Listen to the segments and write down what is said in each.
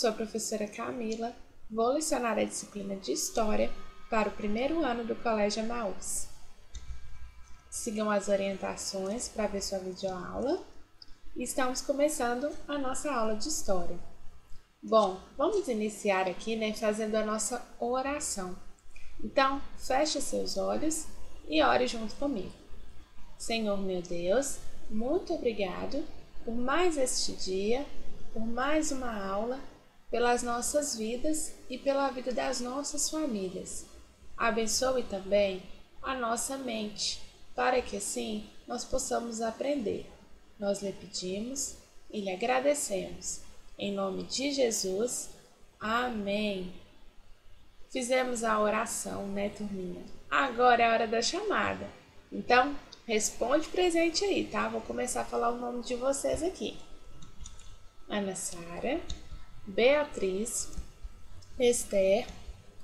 sou a professora Camila, vou lecionar a disciplina de História para o primeiro ano do Colégio Emaús. Sigam as orientações para ver sua videoaula e estamos começando a nossa aula de História. Bom, vamos iniciar aqui, fazendo a nossa oração. Então, feche seus olhos e ore junto comigo. Senhor meu Deus, muito obrigado por mais este dia, por mais uma aula, pelas nossas vidas e pela vida das nossas famílias. Abençoe também a nossa mente, para que assim nós possamos aprender. Nós lhe pedimos e lhe agradecemos. Em nome de Jesus, amém. Fizemos a oração, turminha? Agora é a hora da chamada. Então, responde presente aí, tá? Vou começar a falar o nome de vocês aqui. Ana Sara, Beatriz, Esther,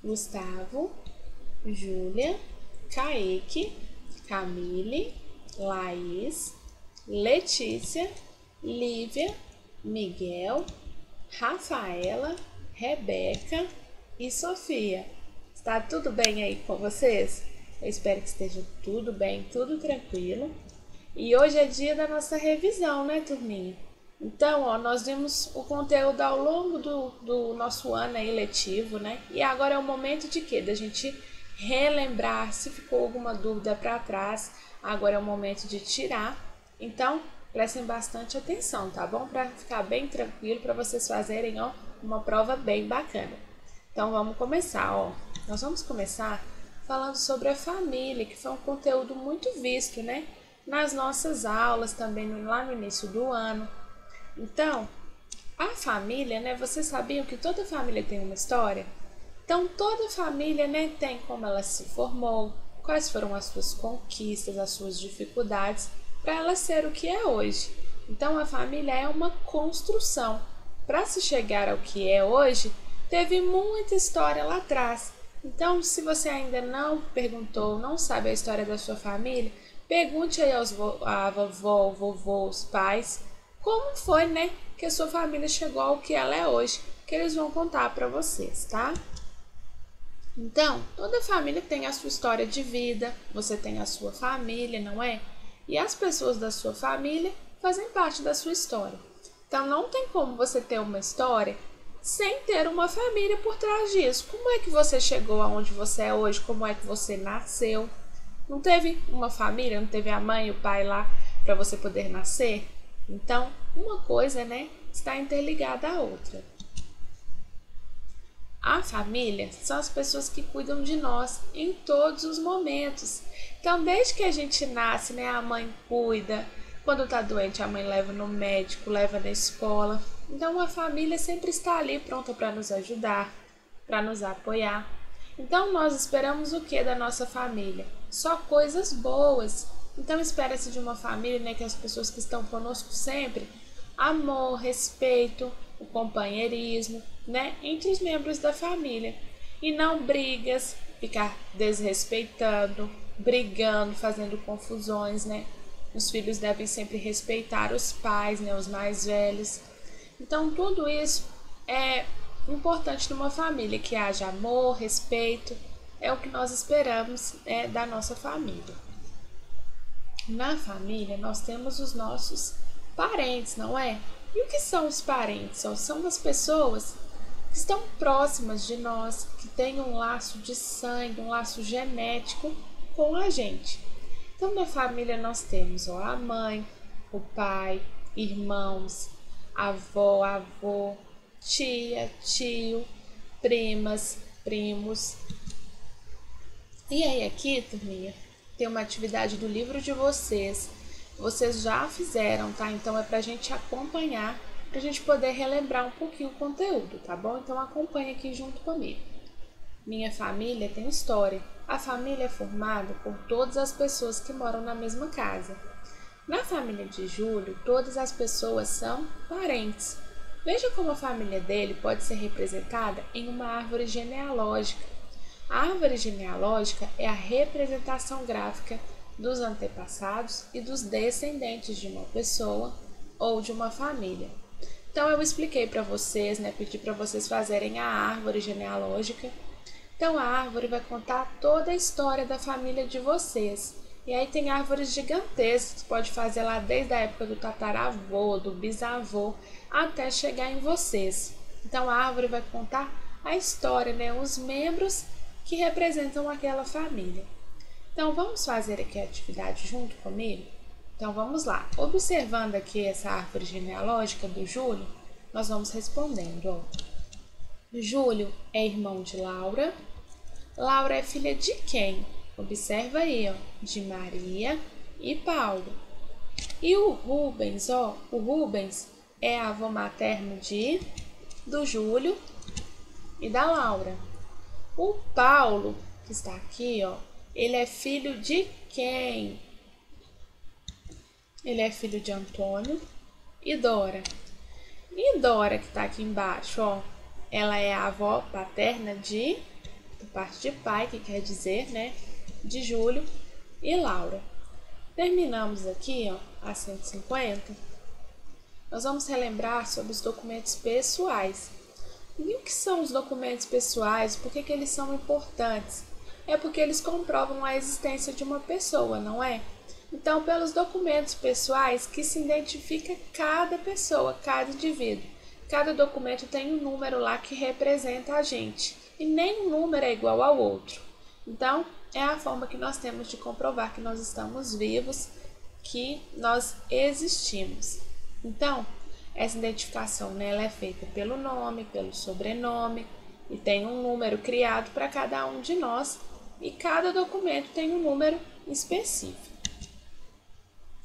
Gustavo, Júlia, Kaique, Camille, Laís, Letícia, Lívia, Miguel, Rafaela, Rebeca e Sofia. Está tudo bem aí com vocês? Eu espero que esteja tudo bem, tudo tranquilo. E hoje é dia da nossa revisão, turminha? Então, nós vimos o conteúdo ao longo do nosso ano aí letivo, E agora é o momento de quê? Da gente relembrar, se ficou alguma dúvida para trás, agora é o momento de tirar. Então, prestem bastante atenção, tá bom? Para ficar bem tranquilo, para vocês fazerem, uma prova bem bacana. Então, vamos começar, Nós vamos começar falando sobre a família, que foi um conteúdo muito visto, nas nossas aulas também, lá no início do ano. Então, a família, vocês sabiam que toda família tem uma história? Então, toda família, tem como ela se formou, quais foram as suas conquistas, as suas dificuldades, para ela ser o que é hoje. Então, a família é uma construção. Para se chegar ao que é hoje, teve muita história lá atrás. Então, se você ainda não perguntou, não sabe a história da sua família, pergunte aí à vovó, vovô, os pais, como foi, que a sua família chegou ao que ela é hoje, que eles vão contar para vocês, tá? Então, toda família tem a sua história de vida, você tem a sua família, não é? E as pessoas da sua família fazem parte da sua história. Então, não tem como você ter uma história sem ter uma família por trás disso. Como é que você chegou aonde você é hoje? Como é que você nasceu? Não teve uma família, não teve a mãe e o pai lá para você poder nascer? Então, uma coisa, está interligada à outra. A família são as pessoas que cuidam de nós em todos os momentos. Então, desde que a gente nasce, a mãe cuida. Quando está doente, a mãe leva no médico, leva na escola. Então, a família sempre está ali pronta para nos ajudar, para nos apoiar. Então, nós esperamos o que da nossa família? Só coisas boas. Então, espera-se de uma família, que as pessoas que estão conosco sempre, amor, respeito, o companheirismo, entre os membros da família. E não brigas, ficar desrespeitando, brigando, fazendo confusões, Os filhos devem sempre respeitar os pais, os mais velhos. Então, tudo isso é importante numa família, que haja amor, respeito, é o que nós esperamos da nossa família. Na família, nós temos os nossos parentes, não é? E o que são os parentes? São as pessoas que estão próximas de nós, que têm um laço de sangue, um laço genético com a gente. Então, na família nós temos a mãe, o pai, irmãos, avó, avô, tia, tio, primas, primos. E aí aqui, turminha, tem uma atividade do livro de vocês. Vocês já fizeram, tá? Então é pra gente acompanhar, pra gente poder relembrar um pouquinho o conteúdo, tá bom? Então acompanha aqui junto comigo. Minha família tem história. A família é formada por todas as pessoas que moram na mesma casa. Na família de Júlio, todas as pessoas são parentes. Veja como a família dele pode ser representada em uma árvore genealógica. A árvore genealógica é a representação gráfica dos antepassados e dos descendentes de uma pessoa ou de uma família. Então eu expliquei para vocês, né, pedi para vocês fazerem a árvore genealógica. Então a árvore vai contar toda a história da família de vocês. E aí tem árvores gigantescas, pode fazer lá desde a época do tataravô, do bisavô, até chegar em vocês. Então a árvore vai contar a história, né, os membros que representam aquela família. Então vamos fazer aqui a atividade junto comigo? Então vamos lá. Observando aqui essa árvore genealógica do Júlio, nós vamos respondendo. Ó. Júlio é irmão de Laura. Laura é filha de quem? Observa aí, ó, de Maria e Paulo. E o Rubens, ó, o Rubens é avô materno do Júlio e da Laura. O Paulo, que está aqui, ó, ele é filho de quem? Ele é filho de Antônio e Dora. E Dora, que está aqui embaixo, ó, ela é a avó paterna por parte de pai, que quer dizer, né, de Júlio e Laura. Terminamos aqui, ó, a 150. Nós vamos relembrar sobre os documentos pessoais. E o que são os documentos pessoais? Por que eles são importantes? É porque eles comprovam a existência de uma pessoa, não é? Então, pelos documentos pessoais que se identifica cada pessoa, cada indivíduo. Cada documento tem um número lá que representa a gente. E nenhum número é igual ao outro. Então, é a forma que nós temos de comprovar que nós estamos vivos, que nós existimos. Então, essa identificação, né, ela é feita pelo nome, pelo sobrenome, e tem um número criado para cada um de nós, e cada documento tem um número específico.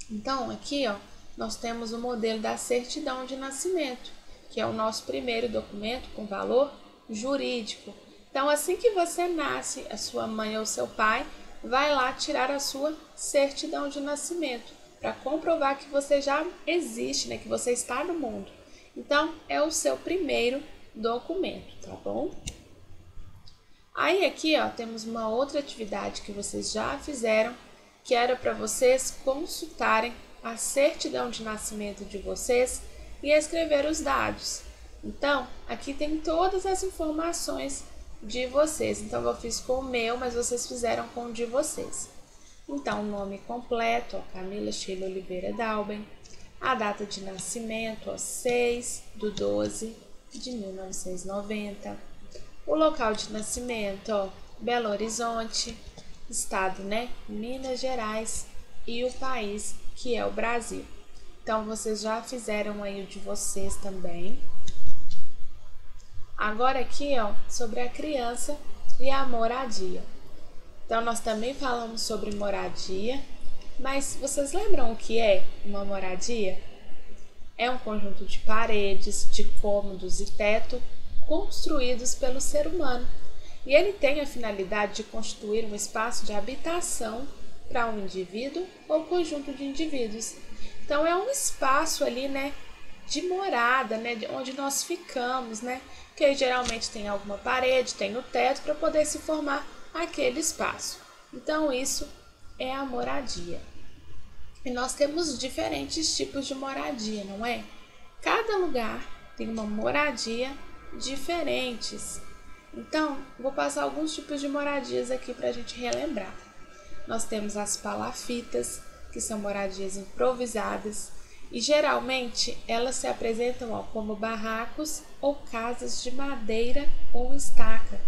Então, aqui, ó, nós temos o modelo da certidão de nascimento, que é o nosso primeiro documento com valor jurídico. Então, assim que você nasce, a sua mãe ou seu pai vai lá tirar a sua certidão de nascimento para comprovar que você já existe, né, que você está no mundo. Então, é o seu primeiro documento, tá bom? Aí aqui, ó, temos uma outra atividade que vocês já fizeram, que era para vocês consultarem a certidão de nascimento de vocês e escrever os dados. Então, aqui tem todas as informações de vocês. Então, eu fiz com o meu, mas vocês fizeram com o de vocês. Então, o nome completo, ó, Camila Sheila Oliveira Dalben. A data de nascimento, ó, 6/12/1990. O local de nascimento, ó, Belo Horizonte. Estado, né, Minas Gerais. E o país, que é o Brasil. Então, vocês já fizeram aí o de vocês também. Agora aqui, ó, sobre a criança e a moradia. Então, nós também falamos sobre moradia, mas vocês lembram o que é uma moradia? É um conjunto de paredes, de cômodos e teto construídos pelo ser humano. E ele tem a finalidade de constituir um espaço de habitação para um indivíduo ou conjunto de indivíduos. Então, é um espaço ali, né, de morada, né, onde nós ficamos, né, que aí, geralmente tem alguma parede, tem o teto para poder se formar aquele espaço. Então, isso é a moradia. E nós temos diferentes tipos de moradia, não é? Cada lugar tem uma moradia diferentes. Então, vou passar alguns tipos de moradias aqui para a gente relembrar. Nós temos as palafitas, que são moradias improvisadas, e geralmente elas se apresentam, ó, como barracos ou casas de madeira ou estaca.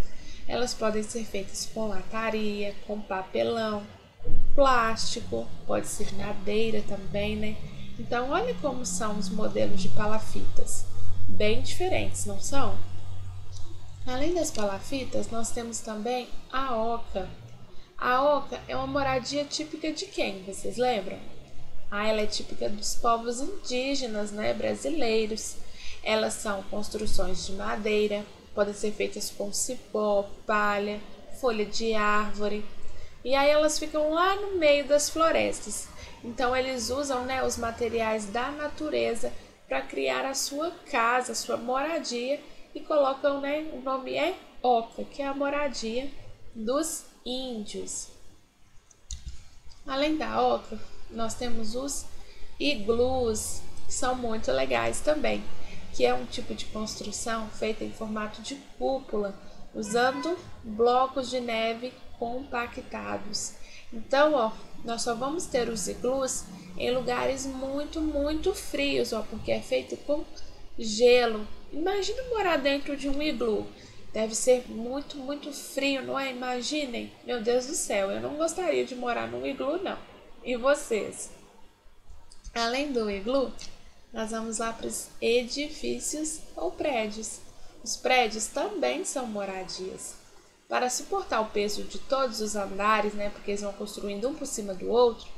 Elas podem ser feitas com lataria, com papelão, plástico, pode ser madeira também, né? Então, olha como são os modelos de palafitas, bem diferentes, não são? Além das palafitas, nós temos também a oca. A oca é uma moradia típica de quem? Vocês lembram? Ela é típica dos povos indígenas, né, brasileiros. Elas são construções de madeira, podem ser feitas com cipó, palha, folha de árvore. E aí elas ficam lá no meio das florestas. Então eles usam, né, os materiais da natureza para criar a sua casa, a sua moradia, e colocam, né, o nome é oca, que é a moradia dos índios. Além da oca, nós temos os iglus, que são muito legais também. que é um tipo de construção feita em formato de cúpula, usando blocos de neve compactados. Então, ó, nós só vamos ter os iglus em lugares muito frios, ó, porque é feito com gelo. Imagina morar dentro de um iglu. Deve ser muito frio, não é? Imaginem. Meu Deus do céu, eu não gostaria de morar num iglu, não. E vocês? Além do iglu, nós vamos lá para os edifícios ou prédios. Os prédios também são moradias. Para suportar o peso de todos os andares, né, porque eles vão construindo um por cima do outro,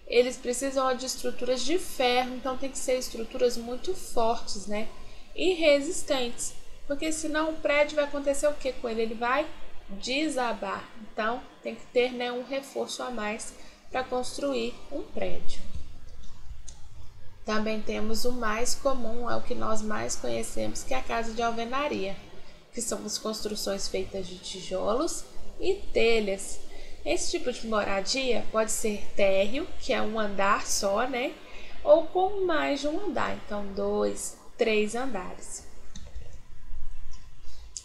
eles precisam de estruturas de ferro, então tem que ser estruturas muito fortes, né, e resistentes, porque senão o prédio vai acontecer o que com ele? Ele vai desabar. Então tem que ter, né, um reforço a mais para construir um prédio. Também temos o mais comum, é o que nós mais conhecemos, que é a casa de alvenaria, que são as construções feitas de tijolos e telhas. Esse tipo de moradia pode ser térreo, que é um andar só, né? Ou com mais de um andar, então 2, 3 andares.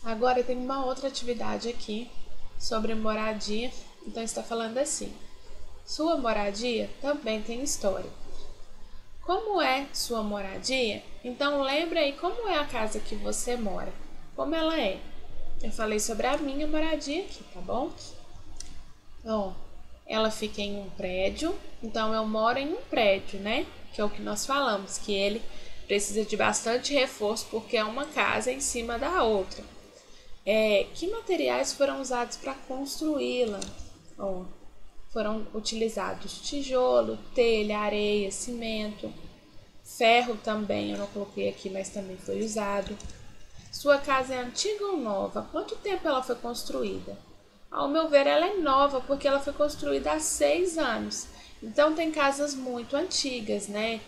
Agora tem uma outra atividade aqui sobre moradia, então está falando assim: sua moradia também tem história. Como é sua moradia? Então lembre aí como é a casa que você mora, como ela é. Eu falei sobre a minha moradia aqui, tá bom? Ó, ela fica em um prédio, então eu moro em um prédio, né? Que é o que nós falamos, que ele precisa de bastante reforço porque é uma casa em cima da outra. Que materiais foram usados para construí-la? Ó, foram utilizados tijolo, telha, areia, cimento, ferro também, eu não coloquei aqui, mas também foi usado. Sua casa é antiga ou nova? Quanto tempo ela foi construída? Ao meu ver, ela é nova porque ela foi construída há 6 anos. Então tem casas muito antigas, né?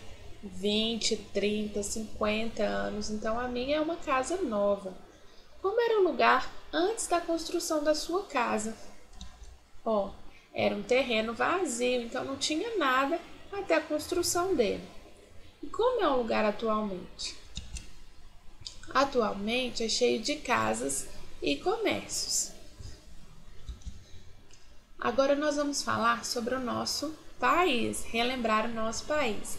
20, 30, 50 anos. Então a minha é uma casa nova. Como era o lugar antes da construção da sua casa? Ó, era um terreno vazio, então não tinha nada até a construção dele. E como é o lugar atualmente? Atualmente é cheio de casas e comércios. Agora nós vamos falar sobre o nosso país, relembrar o nosso país.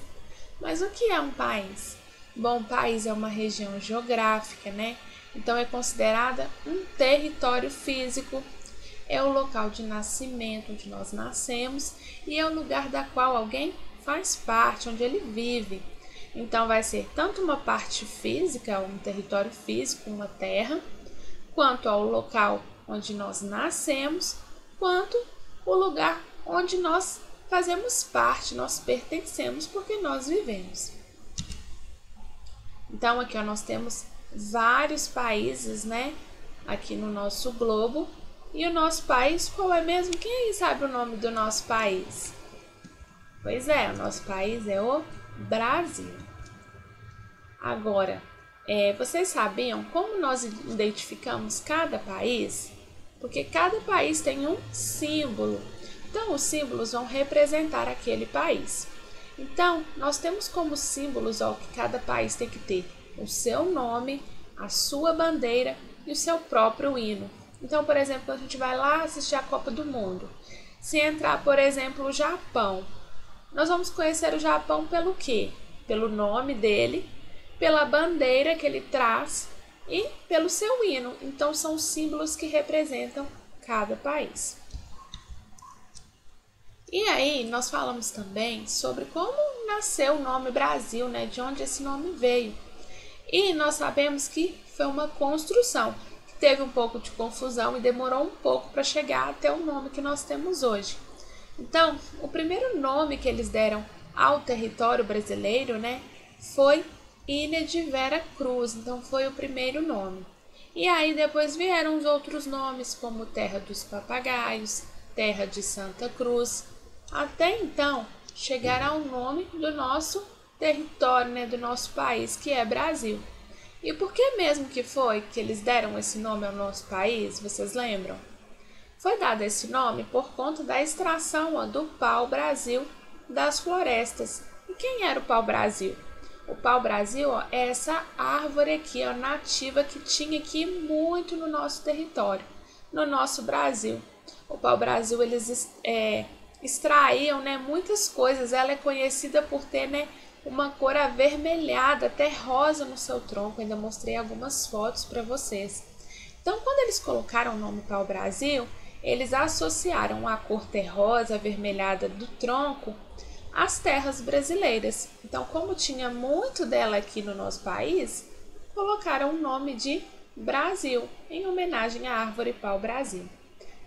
Mas o que é um país? Bom, um país é uma região geográfica, né? Então é considerada um território físico. É o local de nascimento, onde nós nascemos, e é o lugar da qual alguém faz parte, onde ele vive. Então vai ser tanto uma parte física, um território físico, uma terra, quanto ao local onde nós nascemos, quanto o lugar onde nós fazemos parte, nós pertencemos porque nós vivemos. Então aqui ó, nós temos vários países, né, aqui no nosso globo. E o nosso país, qual é mesmo? Quem aí sabe o nome do nosso país? Pois é, o nosso país é o Brasil. Agora, vocês sabiam como nós identificamos cada país? Porque cada país tem um símbolo. Então, os símbolos vão representar aquele país. Então, nós temos como símbolos ó, que cada país tem que ter o seu nome, a sua bandeira e o seu próprio hino. Então, por exemplo, a gente vai lá assistir a Copa do Mundo. Se entrar, por exemplo, o Japão, nós vamos conhecer o Japão pelo quê? Pelo nome dele, pela bandeira que ele traz e pelo seu hino. Então, são símbolos que representam cada país. E aí, nós falamos também sobre como nasceu o nome Brasil, né? De onde esse nome veio. E nós sabemos que foi uma construção. Teve um pouco de confusão e demorou um pouco para chegar até o nome que nós temos hoje. Então, o primeiro nome que eles deram ao território brasileiro, né, foi Ilha de Vera Cruz. Então, foi o primeiro nome. E aí depois vieram os outros nomes, como Terra dos Papagaios, Terra de Santa Cruz, até então chegar ao nome do nosso território, né, do nosso país, que é Brasil. E por que mesmo que foi que eles deram esse nome ao nosso país, vocês lembram? Foi dado esse nome por conta da extração do pau-brasil das florestas. E quem era o pau-brasil? O pau-brasil, ó, é essa árvore aqui, ó, nativa que tinha aqui muito no nosso território, no nosso Brasil. O pau-brasil, eles extraíam, né, muitas coisas. Ela é conhecida por ter, né, uma cor avermelhada, até rosa no seu tronco. Ainda mostrei algumas fotos para vocês. Então, quando eles colocaram o nome pau-brasil, eles associaram a cor terrosa, avermelhada do tronco às terras brasileiras. Então, como tinha muito dela aqui no nosso país, colocaram o nome de Brasil, em homenagem à árvore pau-brasil.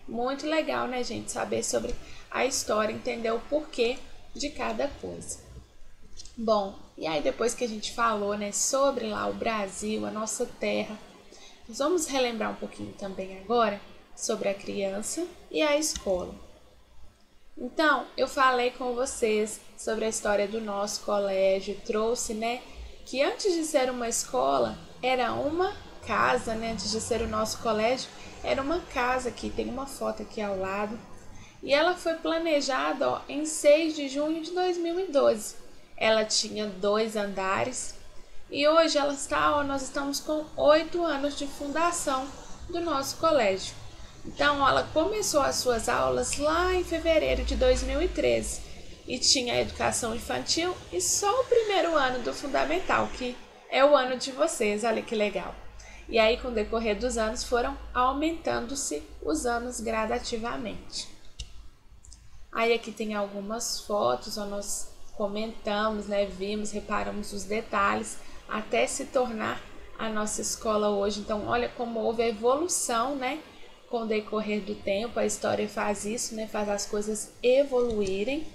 Muito legal, né, gente, saber sobre a história, entender o porquê de cada coisa. Bom, e aí depois que a gente falou, né, sobre lá o Brasil, a nossa terra, nós vamos relembrar um pouquinho também agora sobre a criança e a escola. Então, eu falei com vocês sobre a história do nosso colégio, trouxe, né, que antes de ser uma escola, era uma casa, né, antes de ser o nosso colégio, era uma casa aqui, tem uma foto aqui ao lado, e ela foi planejada, ó, em 6 de junho de 2012. Ela tinha 2 andares, e hoje ela está, ó, nós estamos com 8 anos de fundação do nosso colégio. Então, ela começou as suas aulas lá em fevereiro de 2013 e tinha a educação infantil e só o primeiro ano do fundamental, que é o ano de vocês, olha que legal. E aí, com o decorrer dos anos, foram aumentando-se os anos gradativamente. Aí aqui tem algumas fotos, onde nós comentamos, né, vimos, reparamos os detalhes, até se tornar a nossa escola hoje. Então, olha como houve a evolução, né? Com o decorrer do tempo, a história faz isso, né? Faz as coisas evoluírem.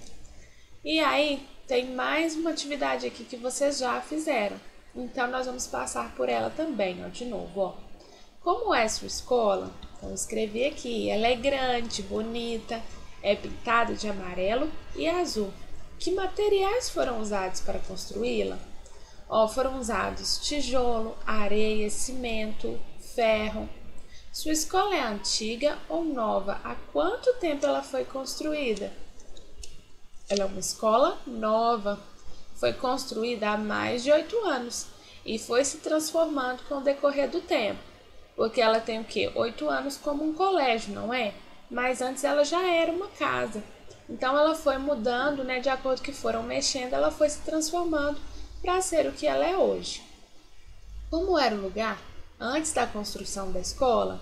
E aí, tem mais uma atividade aqui que vocês já fizeram. Então, nós vamos passar por ela também, ó, de novo, ó. Como é sua escola? Então, eu escrevi aqui. Ela é grande, bonita, é pintada de amarelo e azul. Que materiais foram usados para construí-la? Ó, foram usados tijolo, areia, cimento, ferro. Sua escola é antiga ou nova? Há quanto tempo ela foi construída? Ela é uma escola nova. Foi construída há mais de 8 anos e foi se transformando com o decorrer do tempo. Porque ela tem o quê? 8 anos como um colégio, não é? Mas antes ela já era uma casa. Então ela foi mudando, né? De acordo com que foram mexendo, ela foi se transformando para ser o que ela é hoje. Como era o lugar antes da construção da escola?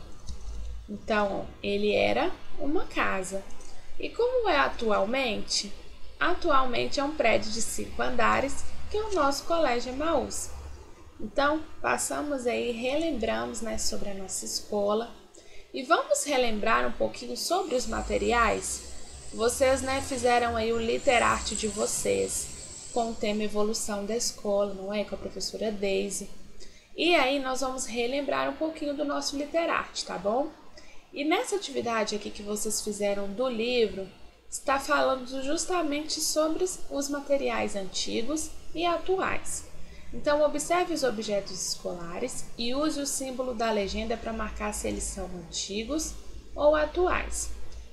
Então, ele era uma casa. E como é atualmente? Atualmente é um prédio de 5 andares, que é o nosso Colégio Emaús. Então, passamos aí, relembramos, né, sobre a nossa escola. E vamos relembrar um pouquinho sobre os materiais? Vocês, né, fizeram aí o Literarte de vocês, com o tema Evolução da Escola, não é? Com a professora Daisy. E aí nós vamos relembrar um pouquinho do nosso Literarte, tá bom? E nessa atividade aqui que vocês fizeram do livro, está falando justamente sobre os materiais antigos e atuais. Então, observe os objetos escolares e use o símbolo da legenda para marcar se eles são antigos ou atuais.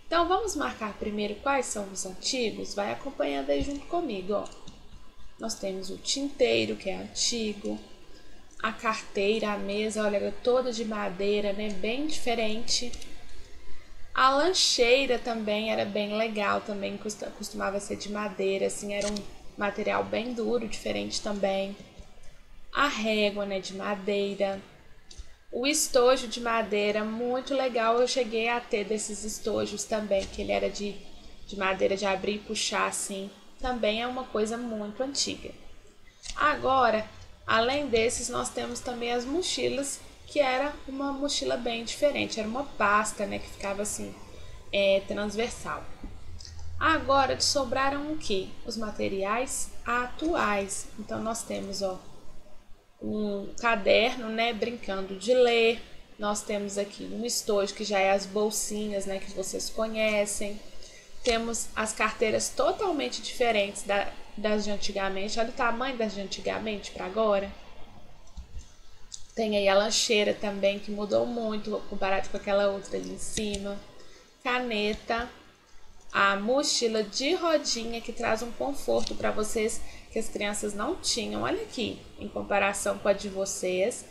Então, vamos marcar primeiro quais são os antigos? Vai acompanhando aí junto comigo, ó. Nós temos o tinteiro, que é antigo, a carteira, a mesa, olha, toda de madeira, né? Bem diferente. A lancheira também era bem legal, também costumava ser de madeira, assim, era um material bem duro, diferente também. A régua, né, de madeira. O estojo de madeira, muito legal, eu cheguei a ter desses estojos também, que ele era de madeira de abrir e puxar, assim, também é uma coisa muito antiga. Agora, além desses, nós temos também as mochilas, que era uma mochila bem diferente, era uma pasta, né, que ficava assim, transversal. Agora, sobraram o que? Os materiais atuais. Então, nós temos, ó, um caderno, né, brincando de ler. Nós temos aqui um estojo, que já é as bolsinhas, né, que vocês conhecem. Temos as carteiras totalmente diferentes das de antigamente. Olha o tamanho das de antigamente para agora. Tem aí a lancheira também, que mudou muito comparado com aquela outra ali em cima. Caneta. A mochila de rodinha, que traz um conforto para vocês que as crianças não tinham. Olha aqui, em comparação com a de vocês.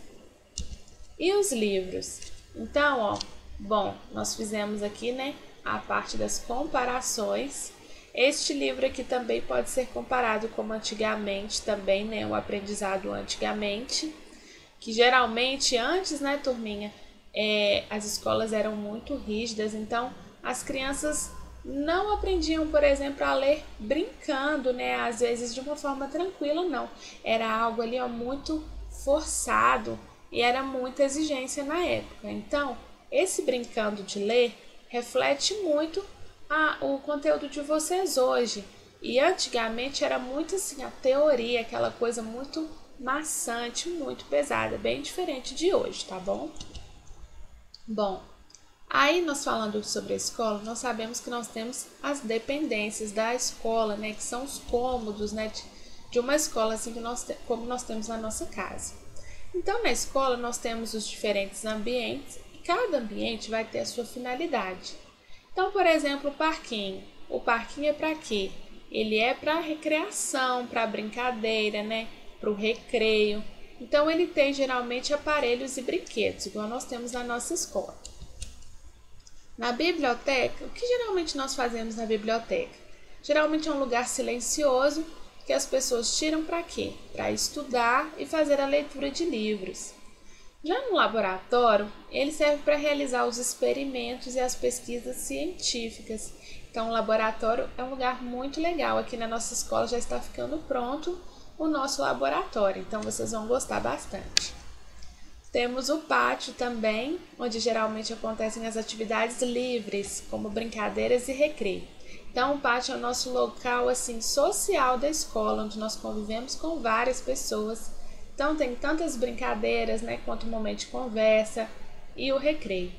E os livros? Então, ó, bom, nós fizemos aqui, né, a parte das comparações. Este livro aqui também pode ser comparado como antigamente também, né, o aprendizado antigamente, que geralmente antes, né, turminha, as escolas eram muito rígidas, então as crianças não aprendiam, por exemplo, a ler brincando, né, às vezes de uma forma tranquila, não. Era algo ali, ó, muito forçado e era muita exigência na época. Então, esse brincando de ler reflete muito o conteúdo de vocês hoje. E antigamente era muito assim, a teoria, aquela coisa muito maçante, muito pesada, bem diferente de hoje, tá bom? Bom, aí nós falando sobre a escola, nós sabemos que nós temos as dependências da escola, né, que são os cômodos, né, de uma escola assim que como nós temos na nossa casa. Então, na escola nós temos os diferentes ambientes e cada ambiente vai ter a sua finalidade. Então, por exemplo, o parquinho. O parquinho é para quê? Ele é para recreação, para brincadeira, né? Para o recreio. Então, ele tem geralmente aparelhos e brinquedos, igual nós temos na nossa escola. Na biblioteca, o que geralmente nós fazemos na biblioteca? Geralmente é um lugar silencioso que as pessoas tiram para quê? Para estudar e fazer a leitura de livros. Já no laboratório, ele serve para realizar os experimentos e as pesquisas científicas. Então, o laboratório é um lugar muito legal. Aqui na nossa escola já está ficando pronto o nosso laboratório, então vocês vão gostar bastante. Temos o pátio também, onde geralmente acontecem as atividades livres, como brincadeiras e recreio. Então, o pátio é o nosso local assim, social da escola, onde nós convivemos com várias pessoas. Então, tem tantas brincadeiras, né, quanto o momento de conversa e o recreio.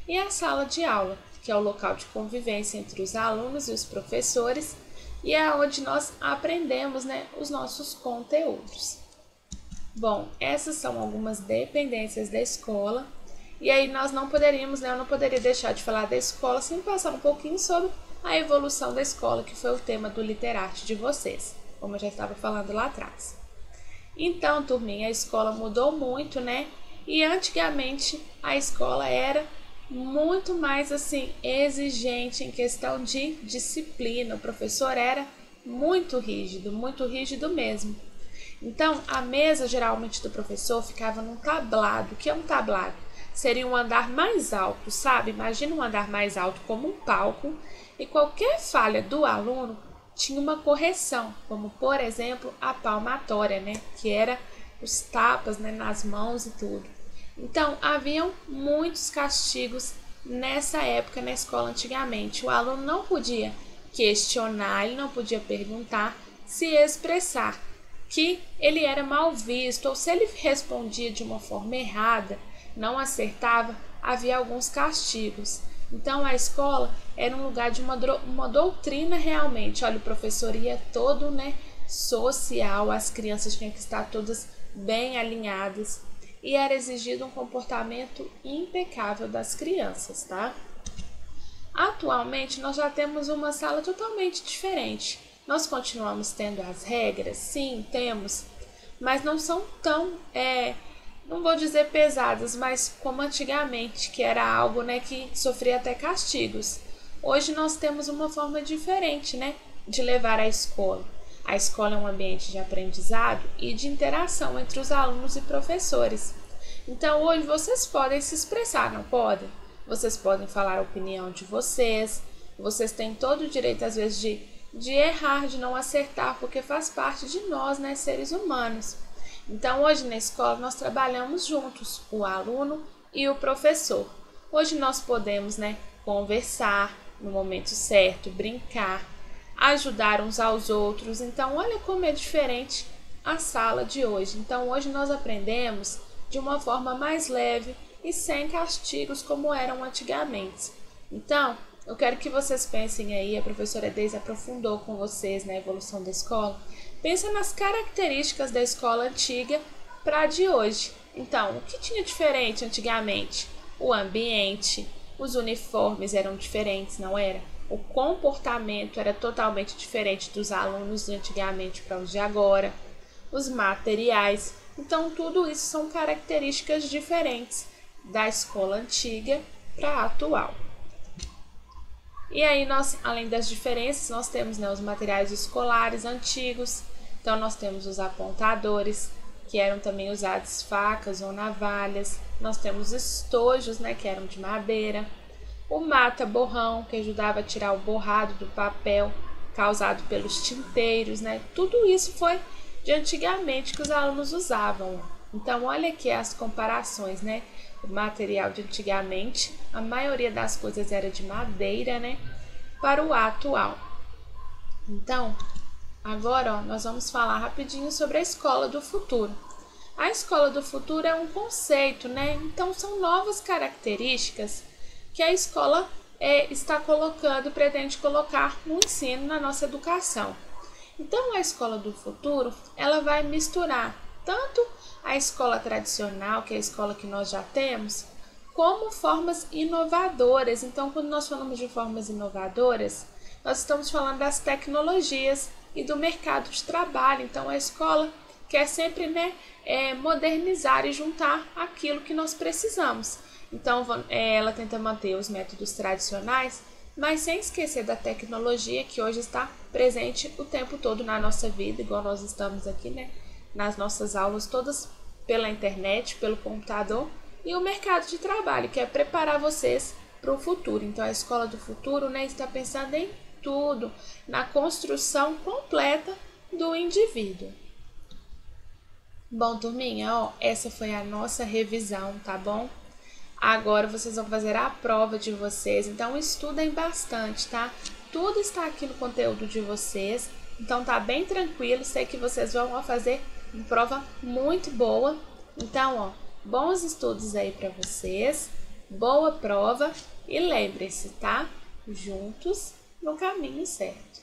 E a sala de aula, que é o local de convivência entre os alunos e os professores, e é onde nós aprendemos, né, os nossos conteúdos. Bom, essas são algumas dependências da escola. E aí nós não poderíamos, né, eu não poderia deixar de falar da escola sem passar um pouquinho sobre a evolução da escola, que foi o tema do Literarte de vocês, como eu já estava falando lá atrás. Então, turminha, a escola mudou muito, né? E antigamente a escola era muito mais assim exigente em questão de disciplina. O professor era muito rígido mesmo. Então, a mesa geralmente do professor ficava num tablado. O que é um tablado? Seria um andar mais alto, sabe? Imagina um andar mais alto como um palco e qualquer falha do aluno tinha uma correção, como por exemplo a palmatória, né? Que era os tapas, né, nas mãos e tudo. Então, haviam muitos castigos nessa época na escola antigamente. O aluno não podia questionar, ele não podia perguntar, se expressar, que ele era mal visto, ou se ele respondia de uma forma errada, não acertava, havia alguns castigos. Então, a escola era um lugar de uma doutrina realmente. Olha, o professor ia todo, né, social, as crianças tinham que estar todas bem alinhadas e era exigido um comportamento impecável das crianças, tá? Atualmente, nós já temos uma sala totalmente diferente. Nós continuamos tendo as regras? Sim, temos, mas não são tão, não vou dizer pesadas, mas como antigamente, que era algo, né, que sofria até castigos. Hoje nós temos uma forma diferente, né, de levar a escola. A escola é um ambiente de aprendizado e de interação entre os alunos e professores. Então, hoje vocês podem se expressar, não podem? Vocês podem falar a opinião de vocês têm todo o direito, às vezes, de errar, de não acertar, porque faz parte de nós, né, seres humanos. Então, hoje na escola nós trabalhamos juntos, o aluno e o professor. Hoje nós podemos, né, conversar no momento certo, brincar, ajudar uns aos outros. Então, olha como é diferente a sala de hoje. Então, hoje nós aprendemos de uma forma mais leve e sem castigos como eram antigamente. Então, eu quero que vocês pensem aí, a professora Deise aprofundou com vocês na evolução da escola. Pensa nas características da escola antiga para a de hoje. Então, o que tinha diferente antigamente? O ambiente, os uniformes eram diferentes, não era? o comportamento era totalmente diferente dos alunos de antigamente para os de agora, os materiais. Então, tudo isso são características diferentes da escola antiga para a atual. E aí, nós, além das diferenças, nós temos, né, os materiais escolares antigos. Então, nós temos os apontadores, que eram também usados facas ou navalhas. Nós temos estojos, né, que eram de madeira. O mata-borrão, que ajudava a tirar o borrado do papel causado pelos tinteiros, né? Tudo isso foi de antigamente que os alunos usavam. Então, olha aqui as comparações, né? O material de antigamente, a maioria das coisas era de madeira, né? Para o atual. Então, agora, ó, nós vamos falar rapidinho sobre a escola do futuro. A escola do futuro é um conceito, né? Então, são novas características que a escola está colocando, pretende colocar no ensino, na nossa educação. Então, a escola do futuro, ela vai misturar tanto a escola tradicional, que é a escola que nós já temos, como formas inovadoras. Então, quando nós falamos de formas inovadoras, nós estamos falando das tecnologias e do mercado de trabalho. Então, a escola quer sempre, né, modernizar e juntar aquilo que nós precisamos. Então, ela tenta manter os métodos tradicionais, mas sem esquecer da tecnologia que hoje está presente o tempo todo na nossa vida, igual nós estamos aqui, né? Nas nossas aulas todas pela internet, pelo computador, e o mercado de trabalho, que é preparar vocês para o futuro. Então, a escola do futuro, né, está pensando em tudo, na construção completa do indivíduo. Bom, turminha, ó, essa foi a nossa revisão, tá bom? Agora vocês vão fazer a prova de vocês, então estudem bastante, tá? Tudo está aqui no conteúdo de vocês, então tá bem tranquilo, sei que vocês vão fazer uma prova muito boa. Então, ó, bons estudos aí para vocês, boa prova e lembrem-se, tá? Juntos no caminho certo.